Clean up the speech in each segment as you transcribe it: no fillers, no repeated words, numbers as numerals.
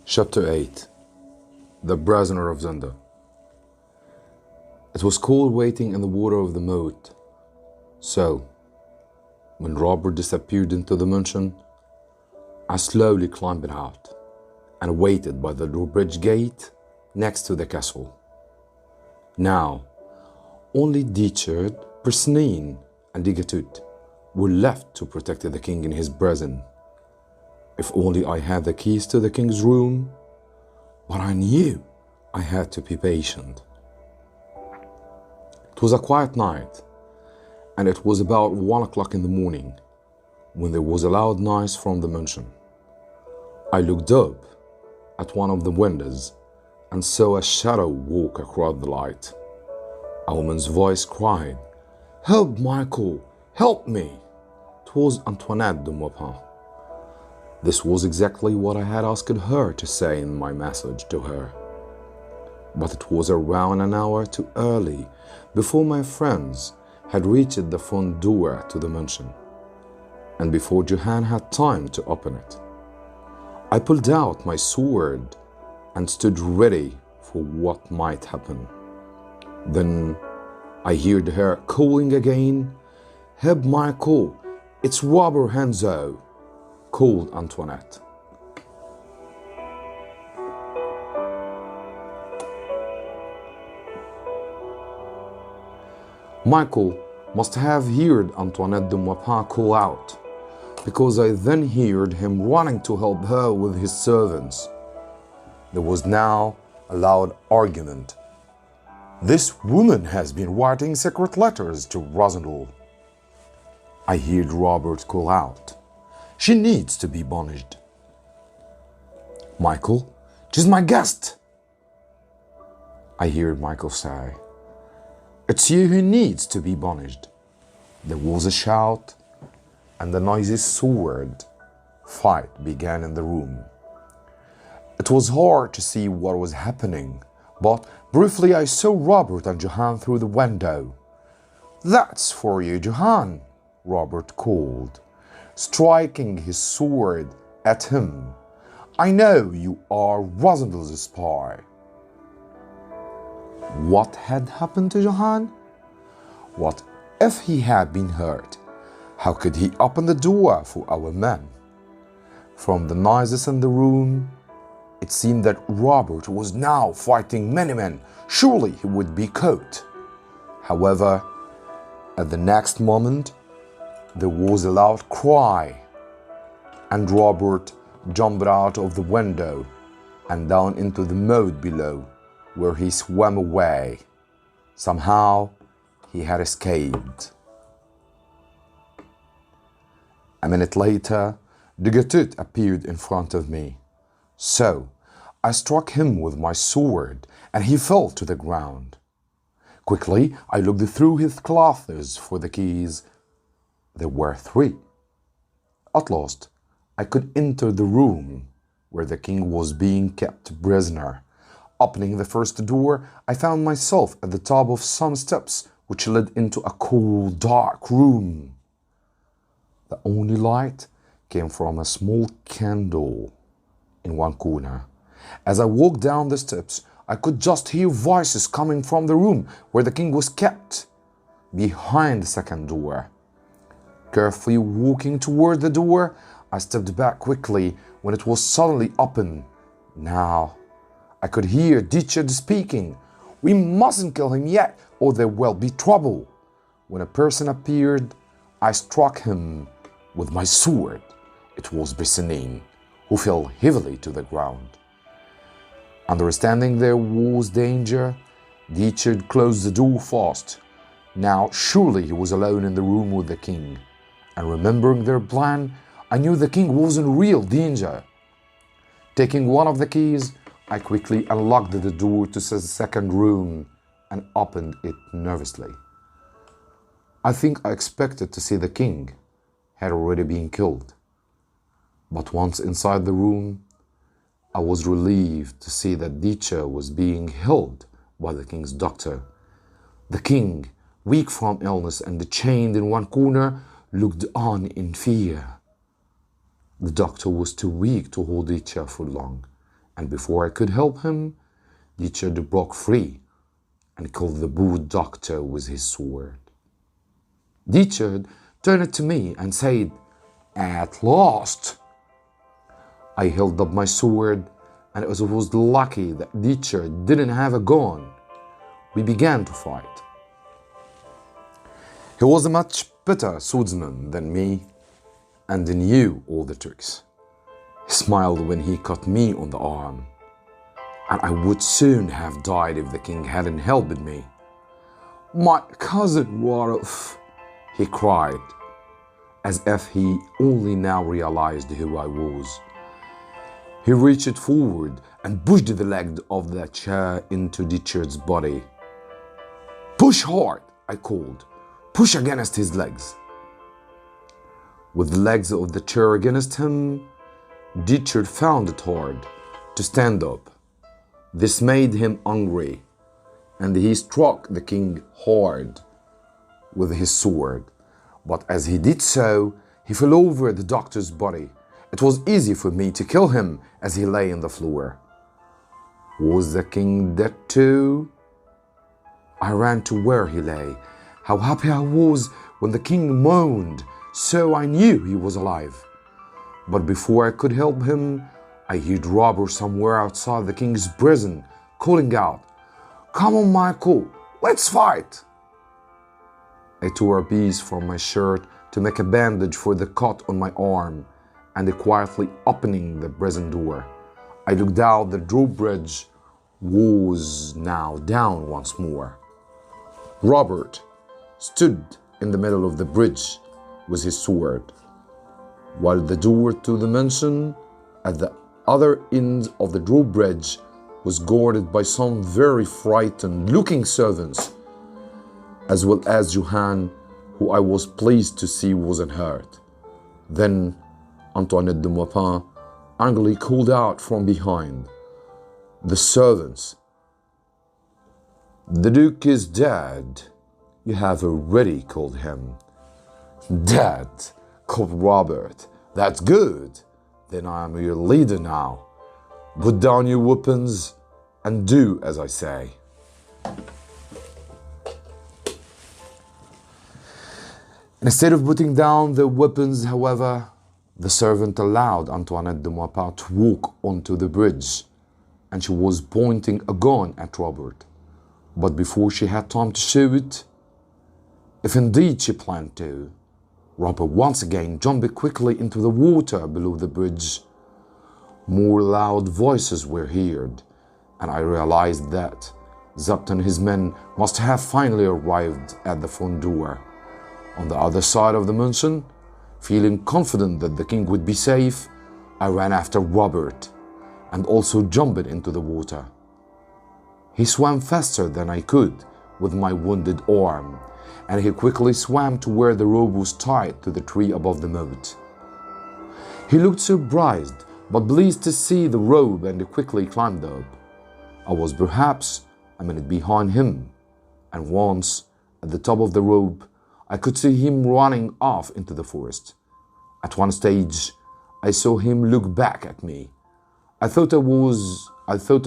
Chapter 8. The Prisoner of Zenda. It was cold waiting in the water of the moat. So, when Robert disappeared into the mansion, I slowly climbed out and waited by the drawbridge gate next to the castle. Now, only Dietrich, Persneen, and Digatut were left to protect the king in his prison. If only I had the keys to the king's room, but I knew I had to be patient. It was a quiet night, and it was about 1 o'clock in the morning when there was a loud noise from the mansion. I looked up at one of the windows and saw a shadow walk across the light. A woman's voice cried, "Help, Michael! Help me!" It was Antoinette de Maupin. This was exactly what I had asked her to say in my message to her. But it was around an hour too early before my friends had reached the front door to the mansion, and before Johann had time to open it. I pulled out my sword and stood ready for what might happen. Then I heard her calling again, "Help, Michael, it's Robert Henzo," called Antoinette. Michael must have heard Antoinette de Maupin call out, because I then heard him running to help her with his servants. There was now a loud argument. "This woman has been writing secret letters to Rosendal." I heard Robert call out, "She needs to be punished." "Michael, she's my guest." I heard Michael say, "It's you who needs to be punished." There was a shout, and the noisy sword fight began in the room. It was hard to see what was happening, but briefly I saw Robert and Johann through the window. "That's for you, Johann," Robert called, striking his sword at him. "I know you are Rosendal's spy." What had happened to Johann? What if he had been hurt? How could he open the door for our men? From the noises in the room, it seemed that Robert was now fighting many men. Surely he would be caught. However, at the next moment, there was a loud cry, and Robert jumped out of the window and down into the moat below, where he swam away. Somehow, he had escaped. A minute later, Digatut appeared in front of me. So, I struck him with my sword, and he fell to the ground. Quickly, I looked through his clothes for the keys. There were 3. At last, I could enter the room where the king was being kept prisoner. Opening the first door, I found myself at the top of some steps which led into a cool, dark room. The only light came from a small candle in one corner. As I walked down the steps, I could just hear voices coming from the room where the king was kept, behind the second door. Carefully walking toward the door, I stepped back quickly when it was suddenly open. Now, I could hear Dietrich speaking. "We mustn't kill him yet, or there will be trouble." When a person appeared, I struck him with my sword. It was Persneen, who fell heavily to the ground. Understanding there was danger, Dietrich closed the door fast. Now surely he was alone in the room with the king. And remembering their plan, I knew the king was in real danger. Taking one of the keys, I quickly unlocked the door to the second room and opened it nervously. I think I expected to see the king had already been killed. But once inside the room, I was relieved to see that Dietrich was being held by the king's doctor. The king, weak from illness and chained in one corner, looked on in fear. The doctor was too weak to hold Dietrich for long, And before I could help him, Richard broke free and killed the boot doctor with his sword. Richard turned to me and said, "At last!" I held up my sword, and it was lucky that Richard didn't have a gun. We began to fight. He was a much better swordsman than me and knew all the tricks. He smiled when he cut me on the arm, and I would soon have died if the king hadn't helped me. "My cousin Warulf," he cried, as if he only now realized who I was. He reached forward and pushed the leg of the chair into Richard's body. "Push hard," I called. "Push against his legs." With the legs of the chair against him, Richard found it hard to stand up. This made him angry, and he struck the king hard with his sword. But as he did so, he fell over the doctor's body. It was easy for me to kill him as he lay on the floor. Was the king dead too? I ran to where he lay. How happy I was when the king moaned, so I knew he was alive. But before I could help him, I heard Robert somewhere outside the king's prison calling out, "Come on, Michael, let's fight!" I tore a piece from my shirt to make a bandage for the cut on my arm, and quietly opening the prison door, I looked out. The drawbridge was now down once more. Robert stood in the middle of the bridge with his sword, while the door to the mansion at the other end of the drawbridge was guarded by some very frightened-looking servants, as well as Johann, who I was pleased to see wasn't hurt. Then Antoinette de Maupin angrily called out from behind, "The servants! The Duke is dead. You have already killed him." "Dead?" called Robert. "That's good. Then I am your leader now. Put down your weapons and do as I say." Instead of putting down the weapons, however, the servant allowed Antoinette de Maupin to walk onto the bridge, and she was pointing a gun at Robert. But before she had time to show it, if indeed she planned to, Robert once again jumped quickly into the water below the bridge. More loud voices were heard, and I realized that Zapt and his men must have finally arrived at the front door. On the other side of the mansion, feeling confident that the king would be safe, I ran after Robert and also jumped into the water. He swam faster than I could with my wounded arm, and he quickly swam to where the rope was tied to the tree above the moat. He looked surprised but pleased to see the rope and quickly climbed up. I was perhaps a minute behind him, and once at the top of the rope, I could see him running off into the forest. At one stage, I saw him look back at me. I thought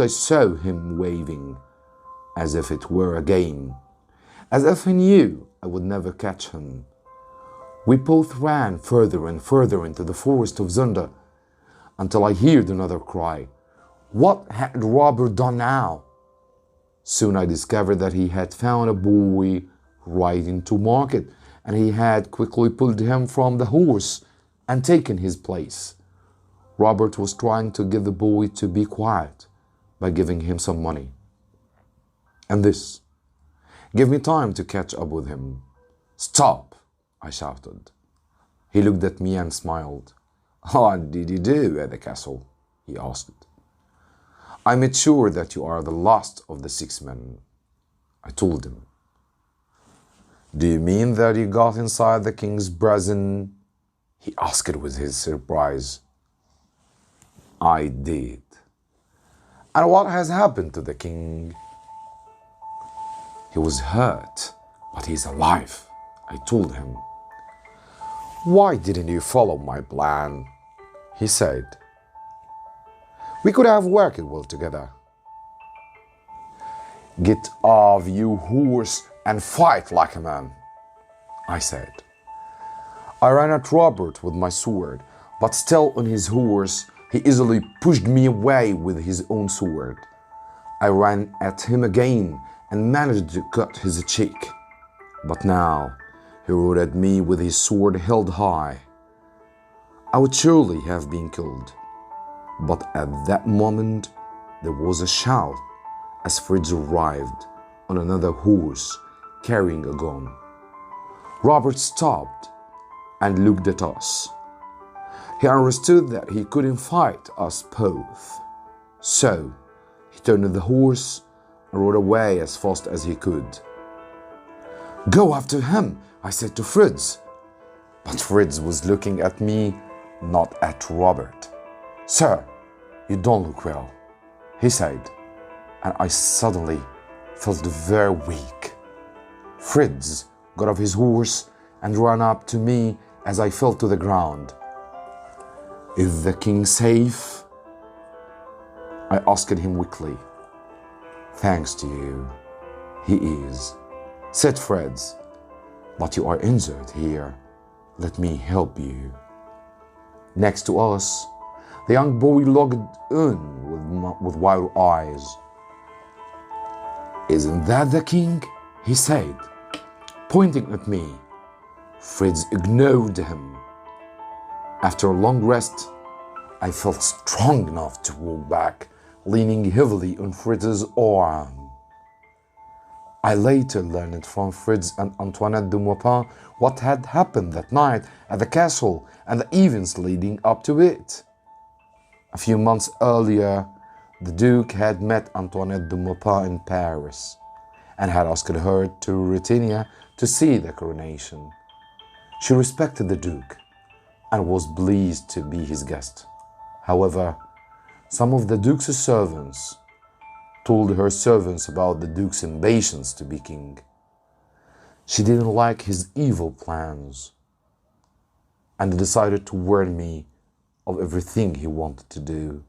I saw him waving, as if it were a game, as if he knew I would never catch him. We both ran further and further into the forest of Zenda, until I heard another cry. What had Robert done now? Soon I discovered that he had found a boy riding to market, and he had quickly pulled him from the horse and taken his place. Robert was trying to get the boy to be quiet by giving him some money. And this gave me time to catch up with him. "Stop!" I shouted. He looked at me and smiled. "What did you do at the castle?" he asked. "I made sure that you are the last of the 6 men," I told him. "Do you mean that you got inside the king's prison?" he asked with his surprise. "I did." "And what has happened to the king?" "He was hurt, but he's alive," I told him. "Why didn't you follow my plan?" he said. We could have worked well together. Get off, you horse, and fight like a man, I said. I ran at Robert with my sword, but still on his horse, he easily pushed me away with his own sword. I ran at him again and managed to cut his cheek. But now he rode at me with his sword held high. I would surely have been killed. But at that moment, there was a shout as Fritz arrived on another horse carrying a gun. Robert stopped and looked at us. He understood that he couldn't fight us both. So he turned the horse and rode away as fast as he could. Go after him, I said to Fritz. But Fritz was looking at me, not at Robert. Sir, you don't look well, he said, and I suddenly felt very weak. Fritz got off his horse and ran up to me as I fell to the ground. Is the king safe? I asked him weakly. Thanks to you, he is, said Fritz. But you are injured here. Let me help you. Next to us, the young boy looked in with wide eyes. Isn't that the king? He said, pointing at me. Fritz ignored him. After a long rest, I felt strong enough to walk back, leaning heavily on Fritz's arm. I later learned from Fritz and Antoinette de Maupin what had happened that night at the castle and the events leading up to it. A few months earlier, the Duke had met Antoinette de Maupin in Paris and had asked her to Ruritania to see the coronation. She respected the Duke and was pleased to be his guest. However, some of the Duke's servants told her servants about the Duke's ambitions to be king. She didn't like his evil plans and decided to warn me of everything he wanted to do.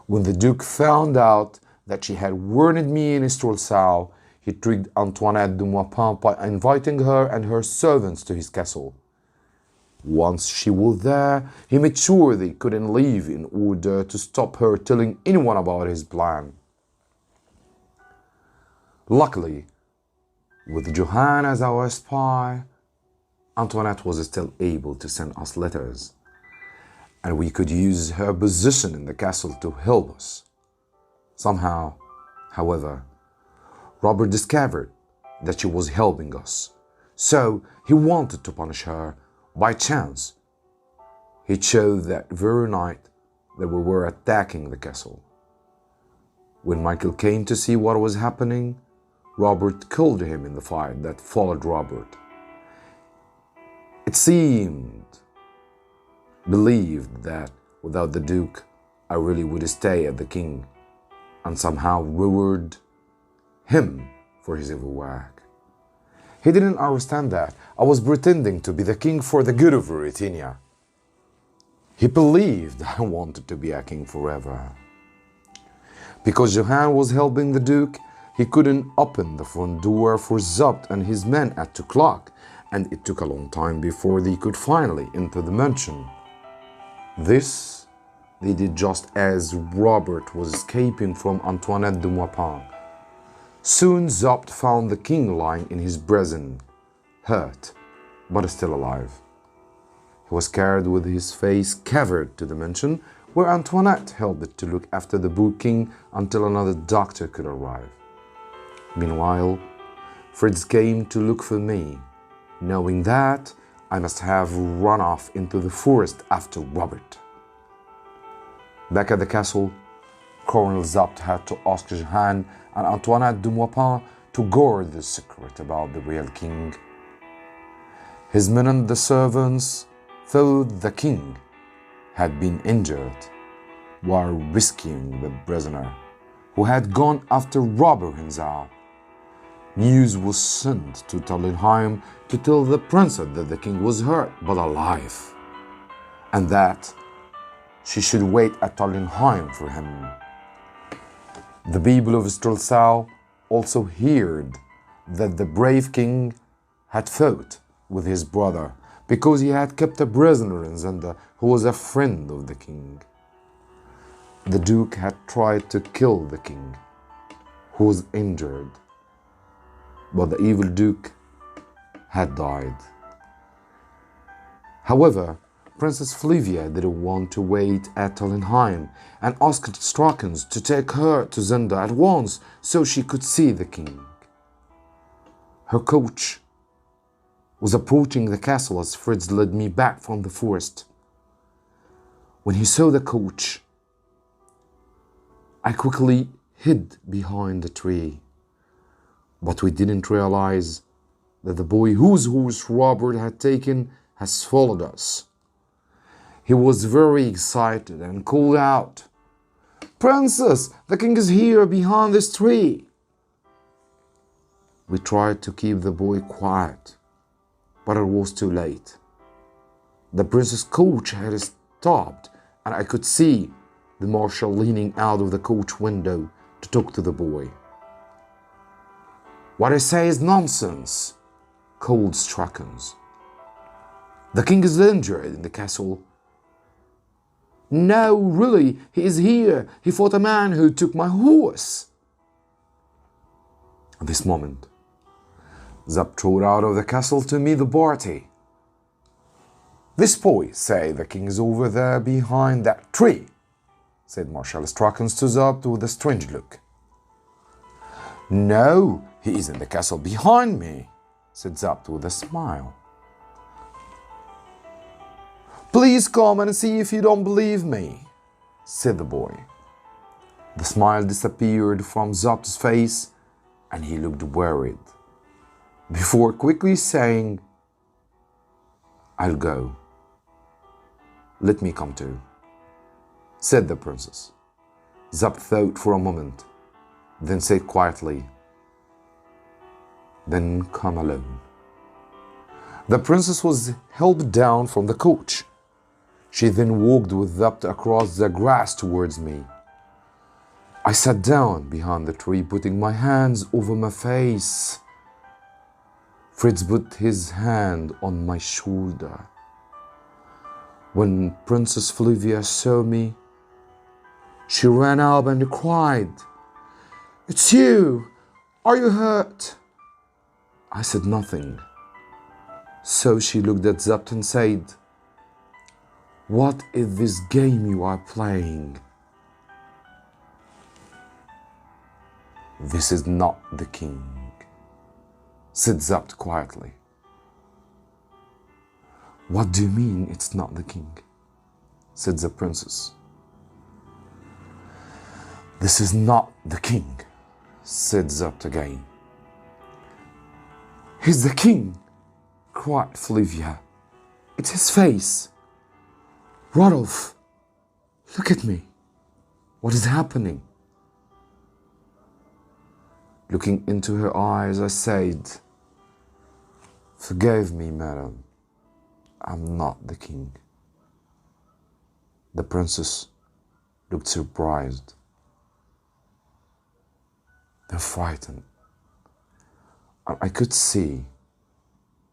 When the Duke found out that she had warned me in Estrelsau, he tricked Antoinette de Maupin by inviting her and her servants to his castle. Once she was there, he made sure they couldn't leave in order to stop her telling anyone about his plan. Luckily, with Johann as our spy, Antoinette was still able to send us letters, and we could use her position in the castle to help us. Somehow, however, Robert discovered that she was helping us, so he wanted to punish her by chance. He chose that very night that we were attacking the castle. When Michael came to see what was happening, Robert killed him in the fight that followed Robert. It seemed believed that without the Duke, I really would stay at the king and somehow reward him for his evil work. He didn't understand that I was pretending to be the king for the good of Ruritania. He believed I wanted to be a king forever. Because Johann was helping the Duke, he couldn't open the front door for Zabt and his men at 2 o'clock, and it took a long time before they could finally enter the mansion. This they did just as Robert was escaping from Antoinette de Maupin. Soon Zabt found the king lying in his prison, hurt, but still alive. He was carried with his face covered to the mansion, where Antoinette helped to look after the poor king until another doctor could arrive. Meanwhile, Fritz came to look for me, knowing that I must have run off into the forest after Robert. Back at the castle, Colonel Zabt had to ask Johann and Antoinette de Maupin to guard the secret about the real king. His men and the servants thought the king had been injured while rescuing the prisoner, who had gone after Robert himself. News was sent to Tallenheim to tell the princess that the king was hurt but alive, and that she should wait at Tallinheim for him. The people of Strelsau also heard that the brave king had fought with his brother because he had kept a prisoner in Zenda who was a friend of the king. The duke had tried to kill the king, who was injured, but the evil duke had died. However, Princess Flavia didn't want to wait at Tallinheim and asked Strauchens to take her to Zenda at once so she could see the king. Her coach was approaching the castle as Fritz led me back from the forest. When he saw the coach, I quickly hid behind a tree. But we didn't realize that the boy whose horse Robert had taken has followed us. He was very excited and called out, "Princess, the king is here behind this tree." We tried to keep the boy quiet, but it was too late. The princess' coach had stopped, and I could see the marshal leaning out of the coach window to talk to the boy. "What I say is nonsense," called Strauchens. "The king is injured in the castle." "No, really, he is here. He fought a man who took my horse." At this moment, Zap trotted out of the castle to meet the party. "This boy say the king is over there behind that tree," said Marshal Strauchens to Zap with a strange look. "No, he is in the castle behind me," said Zap with a smile. "Please come and see if you don't believe me," said the boy. The smile disappeared from Zap's face and he looked worried, before quickly saying, "I'll go. Let me come too," said the princess. Zap thought for a moment, then said quietly, "Then come alone." The princess was helped down from the coach. She then walked with Zap across the grass towards me. I sat down behind the tree, putting my hands over my face. Fritz put his hand on my shoulder. When Princess Flavia saw me, she ran up and cried, "It's you! Are you hurt?" I said nothing. So she looked at Zap and said, "What is this game you are playing?" "This is not the king," said Zap quietly. "What do you mean it's not the king?" said the princess. "This is not the king," said Zap again. "He's the king," cried Flavia. "It's his face. Rodolphe, look at me. What is happening?" Looking into her eyes, I said, "Forgive me, madam. I'm not the king." The princess looked surprised, then frightened. I could see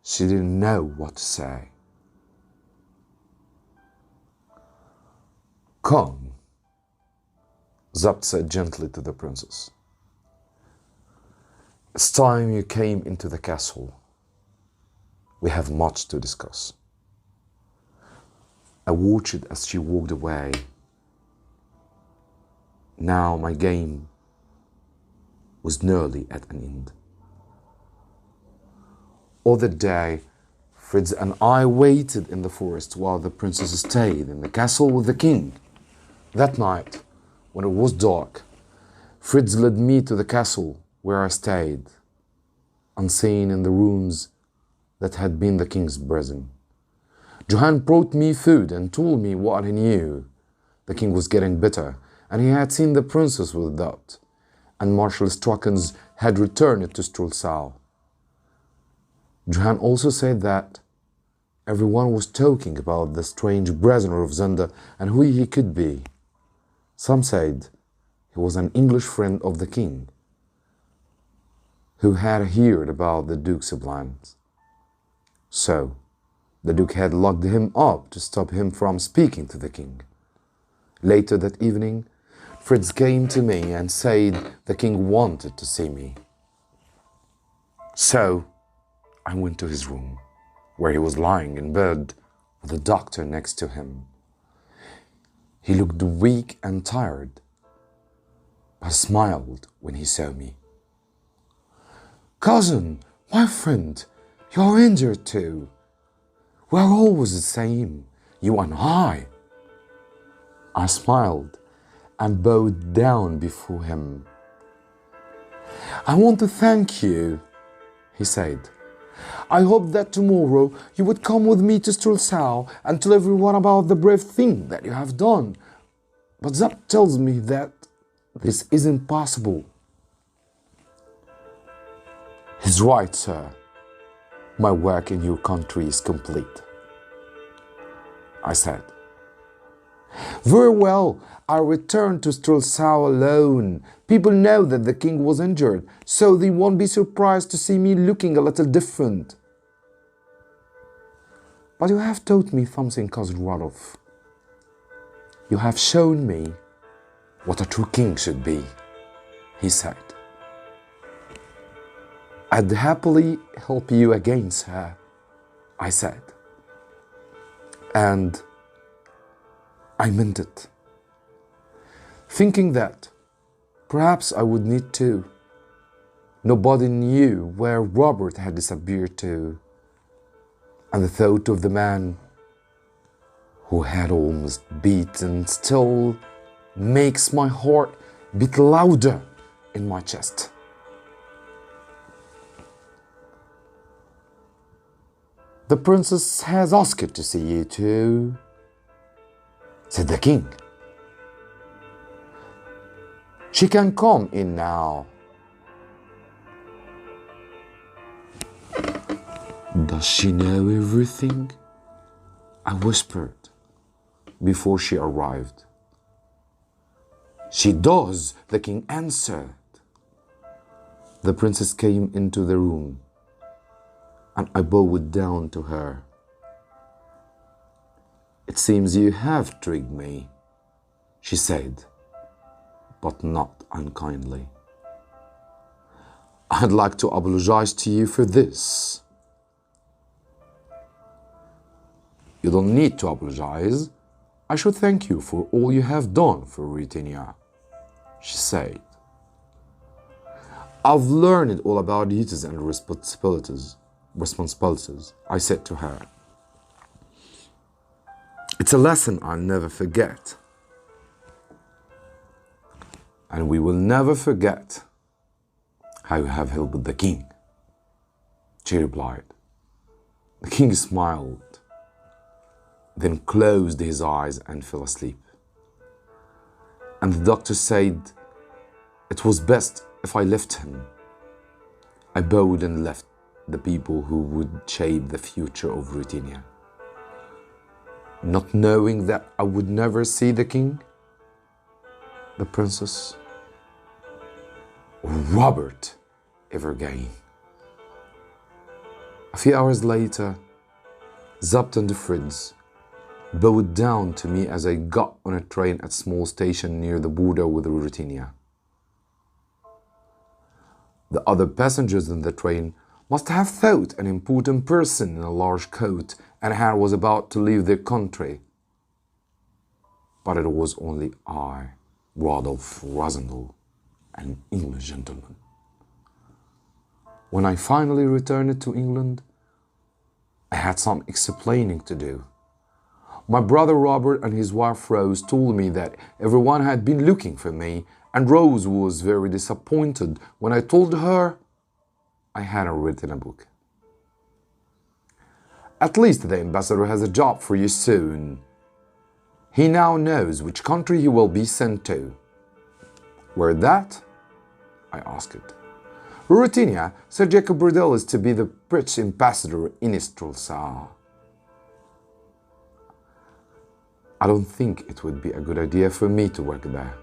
she didn't know what to say. "Come," Zap said gently to the princess. "It's time you came into the castle. We have much to discuss." I watched as she walked away. Now my game was nearly at an end. All that day, Fritz and I waited in the forest while the princess stayed in the castle with the king. That night, when it was dark, Fritz led me to the castle where I stayed, unseen in the rooms that had been the king's prison. Johann brought me food and told me what he knew. The king was getting better, and he had seen the princess with doubt, and Marshal Strauchens had returned to Strelsau. Johann also said that Everyone was talking about the strange prisoner of Zenda and who he could be. Some said he was an English friend of the king, who had heard about the Duke's plans. So, the Duke had locked him up to stop him from speaking to the king. Later that evening, Fritz came to me and said the king wanted to see me. So, I went to his room, where he was lying in bed with the doctor next to him. He looked weak and tired, but smiled when he saw me. "Cousin, my friend, you're injured too. We're always the same, you and I." I smiled and bowed down before him. "I want to thank you," he said. "I hope that tomorrow you would come with me to Strelsau and tell everyone about the brave thing that you have done. But Zap tells me that this isn't possible." "He's right, sir. My work in your country is complete," I said. "Very well, I'll return to Strelsau alone. People know that the king was injured, so they won't be surprised to see me looking a little different." "But you have taught me something, Cousin Rodolph. You have shown me what a true king should be," he said. "I'd happily help you against her," I said. And I meant it, thinking that perhaps I would need to. Nobody knew where Robert had disappeared to, and the thought of the man who had almost beaten still makes my heart beat louder in my chest. "The princess has asked to see you too," said the king. "She can come in now." "Does she know everything?" I whispered before she arrived. "She does," the king answered. The princess came into the room, and I bowed down to her. "It seems you have tricked me," she said, but not unkindly. "I'd like to apologize to you for this." "You don't need to apologize. I should thank you for all you have done for Ruritania," she said. "I've learned all about duties and responsibilities, I said to her. "It's a lesson I'll never forget." "And we will never forget how you have helped the king," she replied. The king smiled, then closed his eyes and fell asleep. And the doctor said it was best if I left him. I bowed and left the people who would shape the future of Ruritania, not knowing that I would never see the king, the princess, or Robert ever again. A few hours later, Zapt and Fritz bowed down to me as I got on a train at a small station near the border with Ruritania. The other passengers in the train must have thought an important person in a large coat and hat was about to leave their country. But it was only I, Rodolph Rosendal, an English gentleman. When I finally returned to England, I had some explaining to do. My brother Robert and his wife Rose told me that everyone had been looking for me, and Rose was very disappointed when I told her I hadn't written a book. "At least the ambassador has a job for you soon. He now knows which country he will be sent to." "Where that?" I asked. "Ruritania, Sir Jacob Burdell is to be the British ambassador in Strelsau." I don't think it would be a good idea for me to work there.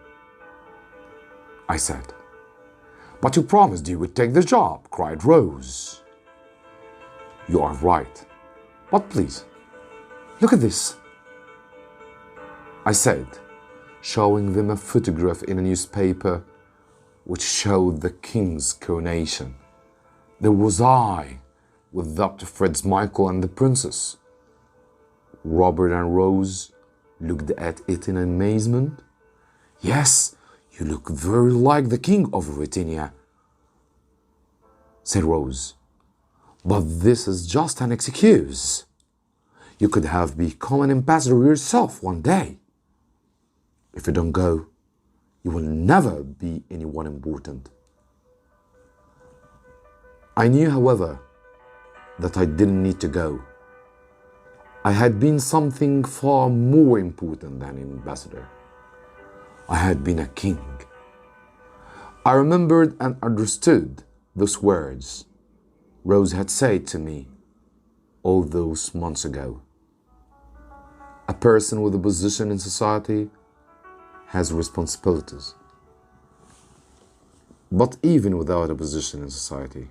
I said. But you promised you would take the job, cried Rose. You are right. But please, look at this, I said, showing them a photograph in a newspaper which showed the king's coronation. There was I, with Dr. Fred's Michael and the princess. Robert and Rose looked at it in amazement. Yes, you look very like the king of Britannia, said Rose. But this is just an excuse. You could have become an ambassador yourself one day. If you don't go, you will never be anyone important. I knew, however, that I didn't need to go. I had been something far more important than an ambassador. I had been a king. I remembered and understood those words Rose had said to me all those months ago. A person with a position in society has responsibilities. But even without a position in society,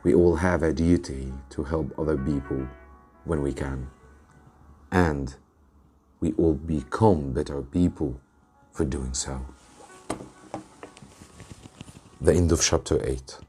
we all have a duty to help other people when we can. And we all become better people for doing so. The end of chapter 8.